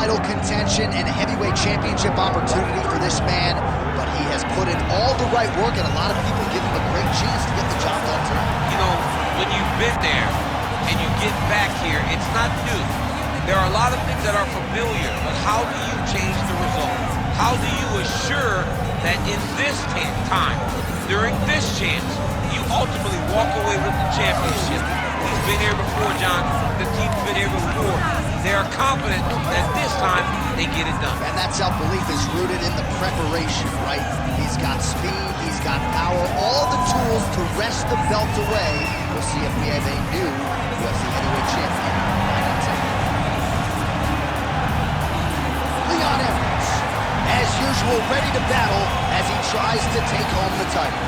title contention and a heavyweight championship opportunity for this man, but he has put in all the right work, and a lot of people give him a great chance to get the job done tonight. You know, when you've been there and you get back here, it's not new. There are a lot of things that are familiar, but how do you change the result? How do you assure that in this time, during this chance, you ultimately walk away with the championship? He's been here before, John. The team's been here before. They are confident that this time they get it done. And that self-belief is rooted in the preparation, right? He's got speed, he's got power, all the tools to wrest the belt away. We'll see if we have a new UFC heavyweight champion right on tonight. Leon Edwards, as usual, ready to battle as he tries to take home the title.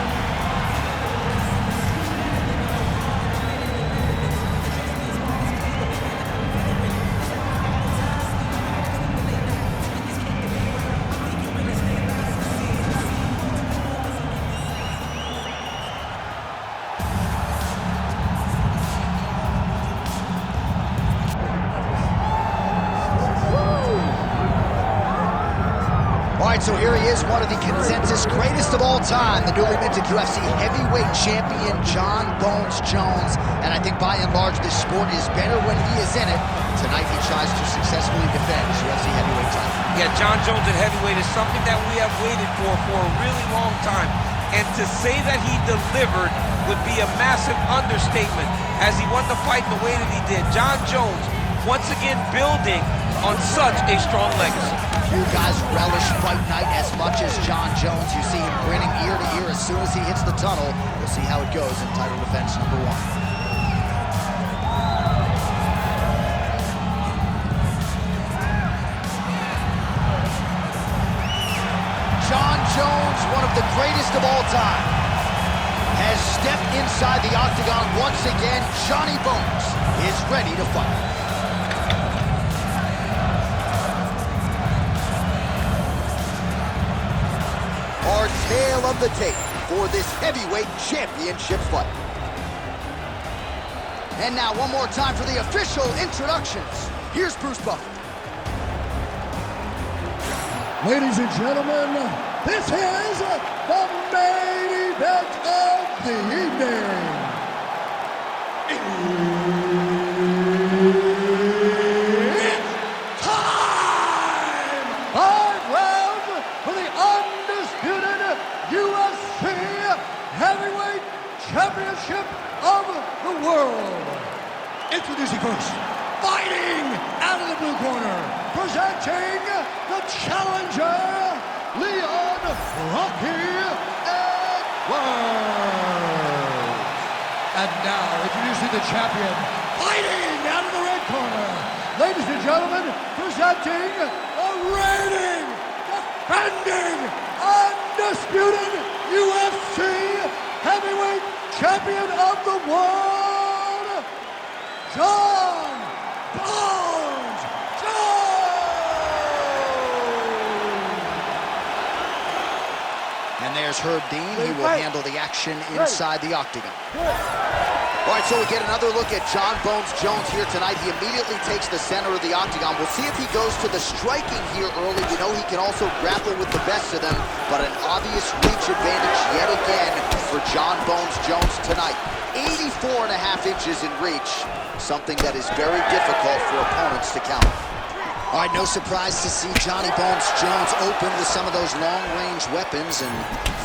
So here he is, one of the consensus greatest of all time, the newly minted UFC heavyweight champion, Jon Bones Jones. And I think by and large, this sport is better when he is in it. Tonight, he tries to successfully defend his UFC heavyweight title. Yeah, Jon Jones at heavyweight is something that we have waited for a really long time. And to say that he delivered would be a massive understatement as he won the fight the way that he did. Jon Jones, once again, building on such a strong legacy. You guys relish fight night as much as Jon Jones. You see him grinning ear to ear as soon as he hits the tunnel. We'll see how it goes in title defense number 1. Jon Jones, one of the greatest of all time, has stepped inside the octagon once again. Johnny Bones is ready to fight. Our tale of the tape for this heavyweight championship fight. And now one more time for the official introductions. Here's Bruce Buffer. Ladies and gentlemen, this is the main event of the evening. It's time! 5 rounds for the undisputed UFC Heavyweight Championship of the world. Introducing first, fighting out of the blue corner, presenting the challenger, Leon Rocky Edwards. And now, introducing the champion, fighting out of the red corner, ladies and gentlemen, presenting the reigning, defending, undisputed UFC Heavyweight Champion of the world, Jon Bones Jones! And there's Herb Dean. He will handle the action inside the octagon. All right, so we get another look at Jon Bones Jones here tonight. He immediately takes the center of the octagon. We'll see if he goes to the striking here early. We know he can also grapple with the best of them, but an obvious reach advantage yet again for Jon Bones Jones tonight. 84.5 inches in reach, something that is very difficult for opponents to counter. All right, no surprise to see Johnny Bones Jones open with some of those long-range weapons and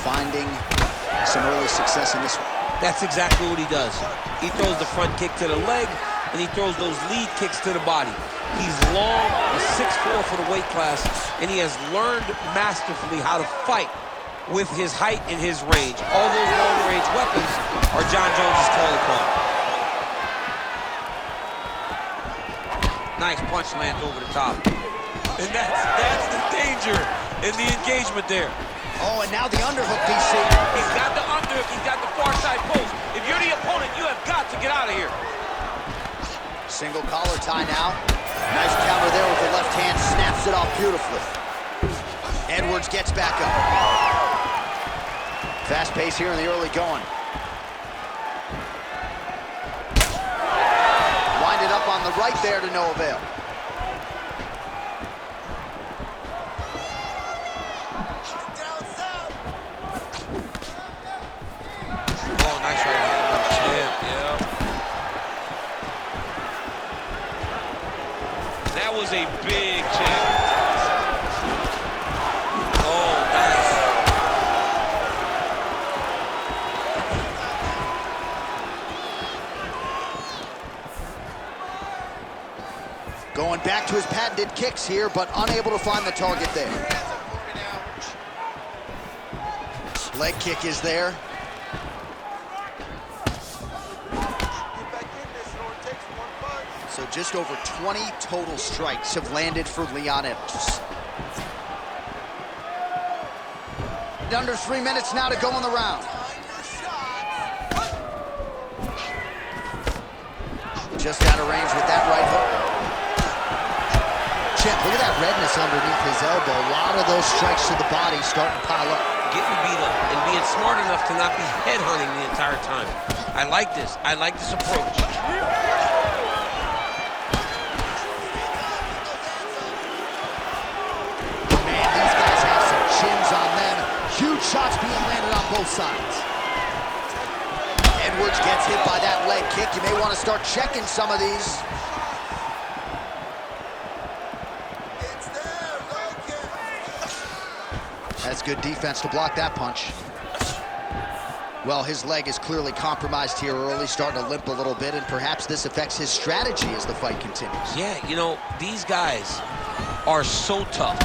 finding some early success in this one. That's exactly what he does. He throws the front kick to the leg, and he throws those lead kicks to the body. He's long, he's 6'4" for the weight class, and he has learned masterfully how to fight with his height and his range. All those long-range weapons are Jon Jones' calling card. Nice punch lands over the top. And that's the danger in the engagement there. Oh, and now the underhook, DC. He's got the underhook, he's got the far side post. If you're the opponent, you have got to get out of here. Single collar tie now. Nice counter there with the left hand, snaps it off beautifully. Edwards gets back up. Fast pace here in the early going. Winded up on the right there to no avail. to his patented kicks here, but unable to find the target there. Leg kick is there. So just over 20 total strikes have landed for Leon Edwards. Under 3 minutes now to go in the round. Just out of range with that right hook. Champ, look at that redness underneath his elbow. A lot of those strikes to the body starting to pile up. Getting beat up and being smart enough to not be headhunting the entire time. I like this. I like this approach. Man, these guys have some chins on them. Huge shots being landed on both sides. Edwards gets hit by that leg kick. You may want to start checking some of these. That's good defense to block that punch. Well, his leg is clearly compromised here early, starting to limp a little bit, and perhaps this affects his strategy as the fight continues. Yeah, you know, these guys are so tough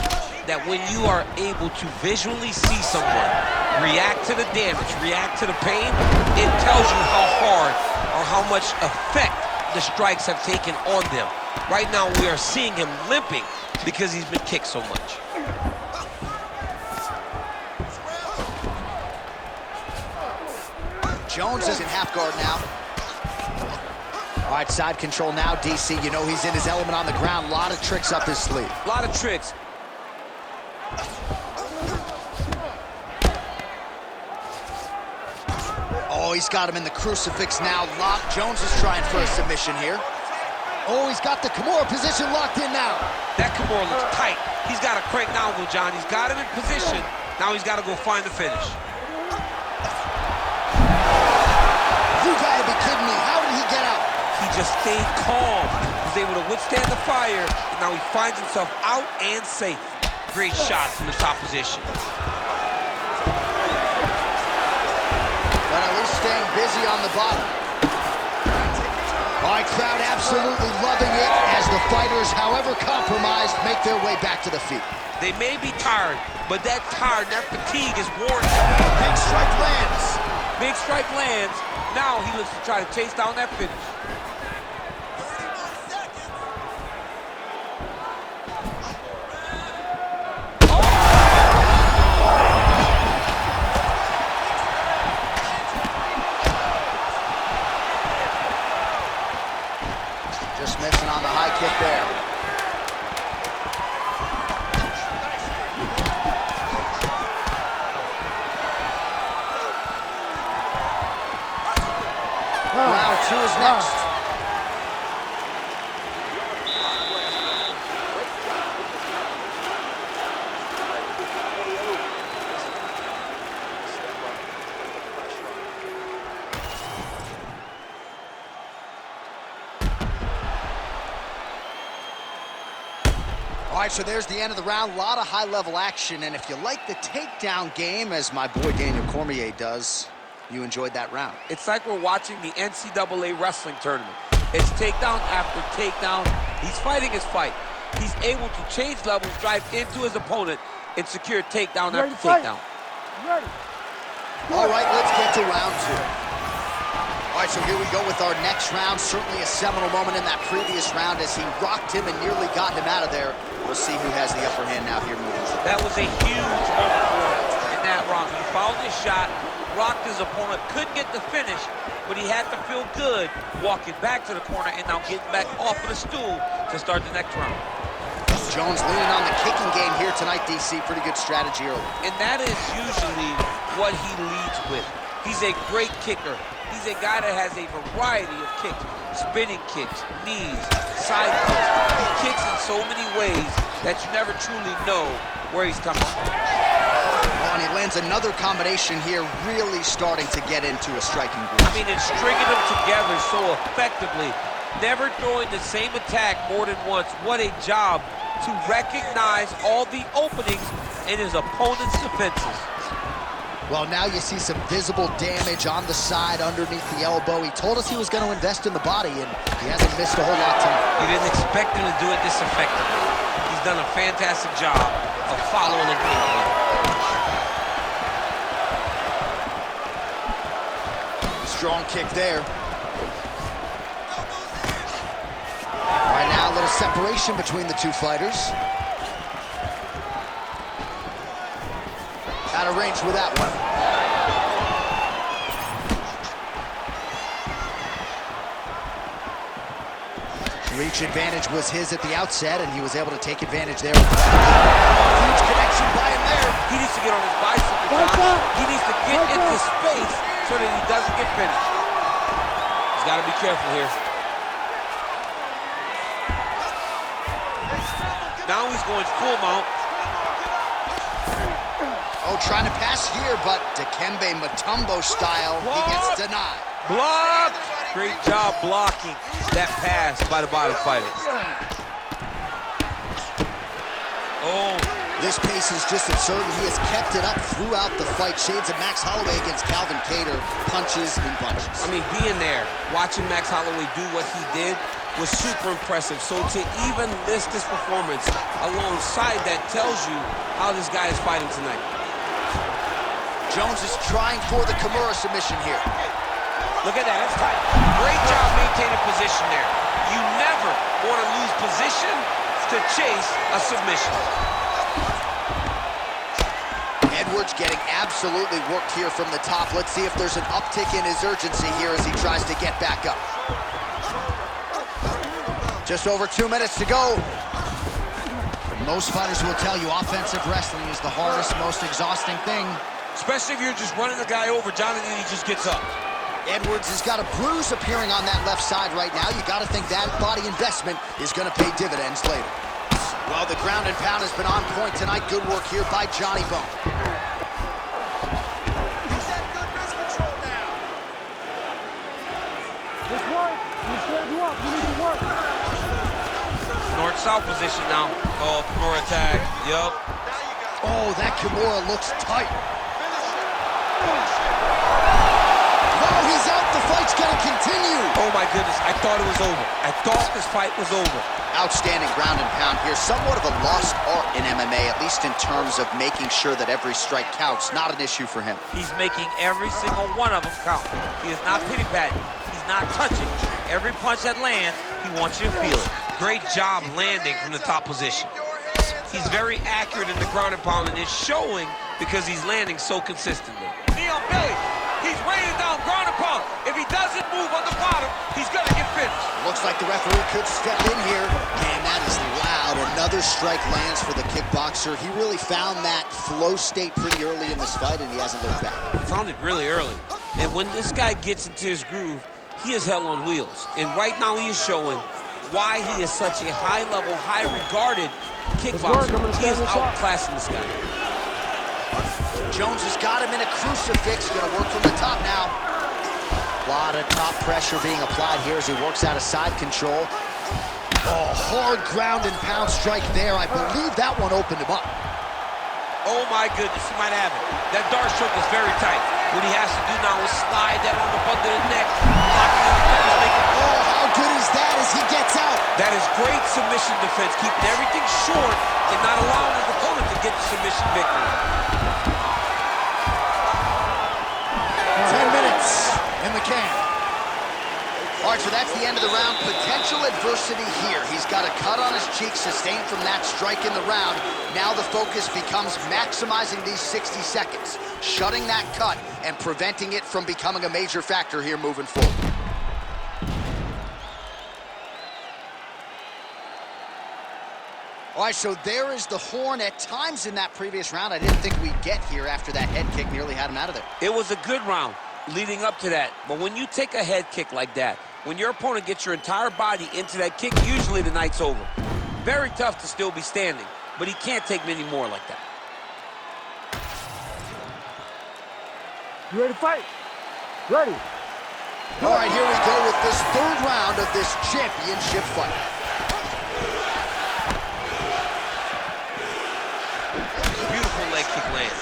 that when you are able to visually see someone react to the damage, react to the pain, it tells you how hard or how much effect the strikes have taken on them. Right now, we are seeing him limping because he's been kicked so much. Jones is in half guard now. All right, side control now, DC. You know he's in his element on the ground. A lot of tricks up his sleeve. A lot of tricks. Oh, he's got him in the crucifix now. Locked. Jones is trying for a submission here. Oh, he's got the Kimura position locked in now. That Kimura looks tight. He's got to crank now, Will John. He's got him in position. Now he's got to go find the finish. You gotta be kidding me. How did he get out? He just stayed calm. He was able to withstand the fire, and now he finds himself out and safe. Great shot from the top position. But at least staying busy on the bottom. All right, crowd absolutely loving it as the fighters, however compromised, make their way back to the feet. They may be tired, but that fatigue is worn. Big strike lands. Big strike lands. Now he looks to try to chase down that finish. Just missing on the high kick there. Round 2 is next. All right, so there's the end of the round. A lot of high-level action, and if you like the takedown game, as my boy Daniel Cormier does, you enjoyed that round. It's like we're watching the NCAA wrestling tournament. It's takedown after takedown. He's fighting his fight. He's able to change levels, drive into his opponent, and secure takedown after takedown. All right, let's get to round 2. All right, so here we go with our next round. Certainly a seminal moment in that previous round as he rocked him and nearly got him out of there. We'll see who has the upper hand now here moving. That was a huge moment for him in that round. He fouled his shot, rocked his opponent, couldn't get the finish, but he had to feel good walking back to the corner and now getting back off of the stool to start the next round. Jones leaning on the kicking game here tonight, DC. Pretty good strategy early. And that is usually what he leads with. He's a great kicker. He's a guy that has a variety of kicks. Spinning kicks, knees, side kicks. He kicks in so many ways that you never truly know where he's coming from. Oh, and he lands another combination here, really starting to get into a striking groove. I mean, it's stringing them together so effectively. Never throwing the same attack more than once. What a job to recognize all the openings in his opponent's defenses. Well, now you see some visible damage on the side underneath the elbow. He told us he was going to invest in the body, and he hasn't missed a whole lot tonight. You didn't expect him to do it this effectively. He's done a fantastic job of following the game plan. Strong kick there. Right now, a little separation between the two fighters. Out of range with that one. Reach advantage was his at the outset, and he was able to take advantage there. Huge connection by him there. He needs to get on his bicycle, John. He needs to get into space so that he doesn't get finished. He's got to be careful here. Now he's going full mount. Oh, trying to pass here, but Dikembe Mutombo style, he gets denied. Block! Great job blocking that pass by the bottom fighter. Oh. This pace is just absurd. He has kept it up throughout the fight. Shades of Max Holloway against Calvin Kattar, punches and punches. I mean, being there, watching Max Holloway do what he did was super impressive. So to even list this performance alongside that tells you how this guy is fighting tonight. Jones is trying for the Kimura submission here. Look at that, that's tight. Great job maintaining position there. You never want to lose position to chase a submission. Edwards getting absolutely worked here from the top. Let's see if there's an uptick in his urgency here as he tries to get back up. Just over 2 minutes to go. Most fighters will tell you offensive wrestling is the hardest, most exhausting thing. Especially if you're just running the guy over, Jonathan, he just gets up. Edwards has got a bruise appearing on that left side right now. You got to think that body investment is going to pay dividends later. Well, the ground and pound has been on point tonight. Good work here by Johnny Bone. He's got good wrist control now. Just work. You stand you up. You need to work. North-south position now. Oh, Kimura tag. Yup. Oh, that Kimura looks tight. He's out. The fight's going to continue. Oh, my goodness. I thought it was over. I thought this fight was over. Outstanding ground and pound here. Somewhat of a lost art in MMA, at least in terms of making sure that every strike counts. Not an issue for him. He's making every single one of them count. He is not pity-patting. He's not touching. Every punch that lands, he wants you to feel it. Great job landing from the top position. He's very accurate in the ground and pound, and it's showing because he's landing so consistently. Knee on belly. He's raining down ground and pound. If he doesn't move on the bottom, he's going to get finished. Looks like the referee could step in here. Man, that is loud. Another strike lands for the kickboxer. He really found that flow state pretty early in this fight, and he hasn't looked back. He found it really early. And when this guy gets into his groove, he is hell on wheels. And right now he is showing why he is such a high-level, high-regarded kickboxer. He is outclassing this guy. Jones has got him in a crucifix. Gonna work from the top now. A lot of top pressure being applied here as he works out of side control. Oh, hard ground and pound strike there. I believe that one opened him up. Oh my goodness, he might have it. That dart stroke is very tight. What he has to do now is slide that on the front of the neck, locking in the fingers, making. Oh, how good is that as he gets out? That is great submission defense, keeping everything short and not allowing his opponent to get the submission victory. 10 minutes in the can. All right, so that's the end of the round. Potential adversity here. He's got a cut on his cheek sustained from that strike in the round. Now the focus becomes maximizing these 60 seconds, shutting that cut and preventing it from becoming a major factor here moving forward. All right, so there is the horn. At times in that previous round, I didn't think we'd get here after that head kick nearly had him out of there. It was a good round leading up to that. But when you take a head kick like that, when your opponent gets your entire body into that kick, usually the night's over. Very tough to still be standing, but he can't take many more like that. You ready to fight? Ready. All right, here we go with this third round of this championship fight. Beautiful leg kick lands.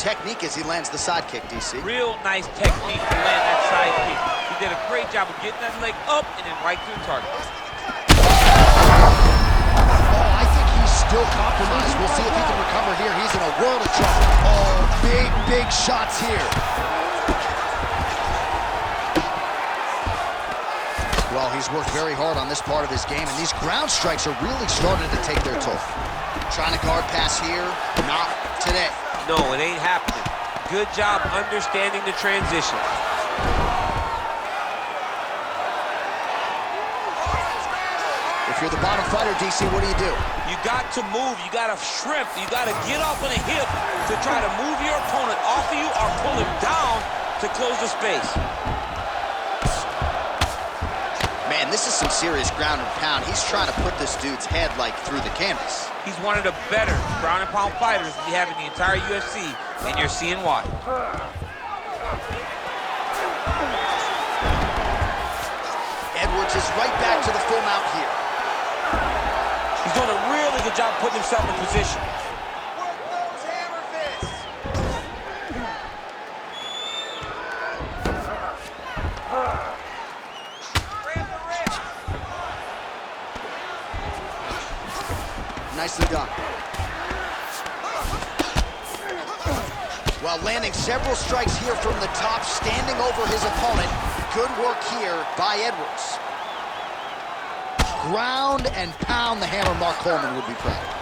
technique as he lands the side kick, DC. Real nice technique to land that side kick. He did a great job of getting that leg up and then right to the target. Oh, I think he's still compromised. We'll see if he can recover here. He's in a world of trouble. Oh, big shots here. Well, he's worked very hard on this part of his game, and these ground strikes are really starting to take their toll. Trying to guard pass here, not today. No, it ain't happening. Good job understanding the transition. If you're the bottom fighter, DC, what do? You got to move, you got to shrimp, you got to get off on a hip to try to move your opponent off of you or pull him down to close the space. Man, this is some serious ground and pound. He's trying to put this dude's head, like, through the canvas. He's one of the better ground and pound fighters we have in the entire UFC, and you're seeing why. Edwards is right back to the full mount here. He's doing a really good job putting himself in position. Work those hammer fists. Nicely done. While landing several strikes here from the top, standing over his opponent. Good work here by Edwards. Ground and pound the hammer. Mark Coleman would be proud.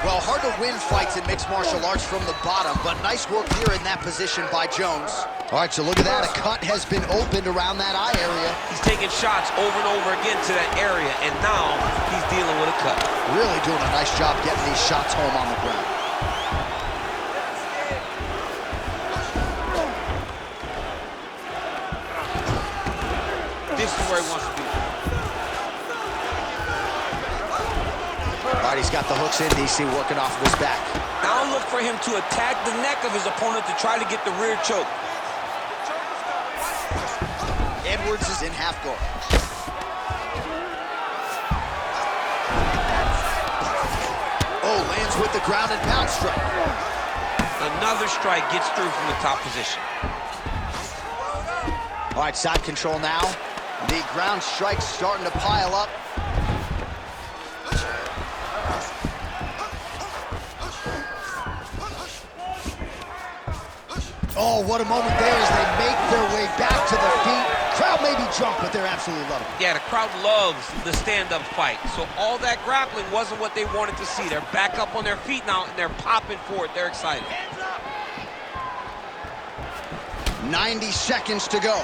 Well, hard to win fights in mixed martial arts from the bottom, but nice work here in that position by Jones. All right, so look at that. A cut has been opened around that eye area. He's taking shots over and over again to that area, and now he's dealing with a cut. Really doing a nice job getting these shots home on the ground. This is where he wants to be. All right, he's got the hooks in, DC, working off of his back. Now look for him to attack the neck of his opponent to try to get the rear choke. Edwards is in half guard. Oh, lands with the ground and pound strike. Another strike gets through from the top position. All right, side control now. The ground strikes starting to pile up. Oh, what a moment there as they make their way back to their feet. Crowd may be drunk, but they're absolutely loving it. Yeah, the crowd loves the stand-up fight. So all that grappling wasn't what they wanted to see. They're back up on their feet now, and they're popping for it. They're excited. 90 seconds to go.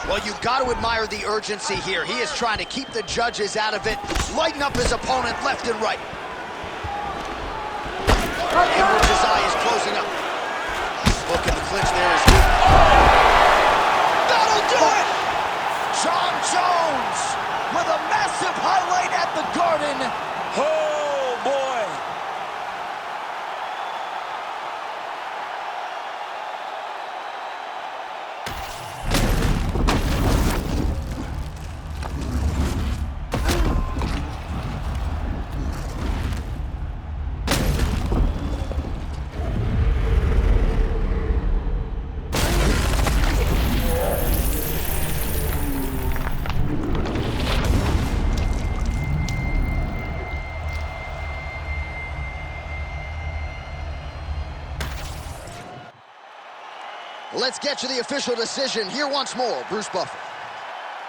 Well, you've got to admire the urgency here. He is trying to keep the judges out of it, lighten up his opponent left and right. Edwards' eye is closing up. Hook in the clinch there is good. That'll do it! John Jones with a massive highlight at the Garden. Oh, boy. Let's get to the official decision. Here once more, Bruce Buffer.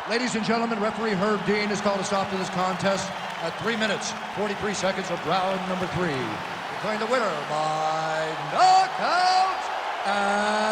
Ladies and gentlemen, referee Herb Dean has called a stop to this contest at 3 minutes, 43 seconds of round number 3. Declaring the winner by knockout and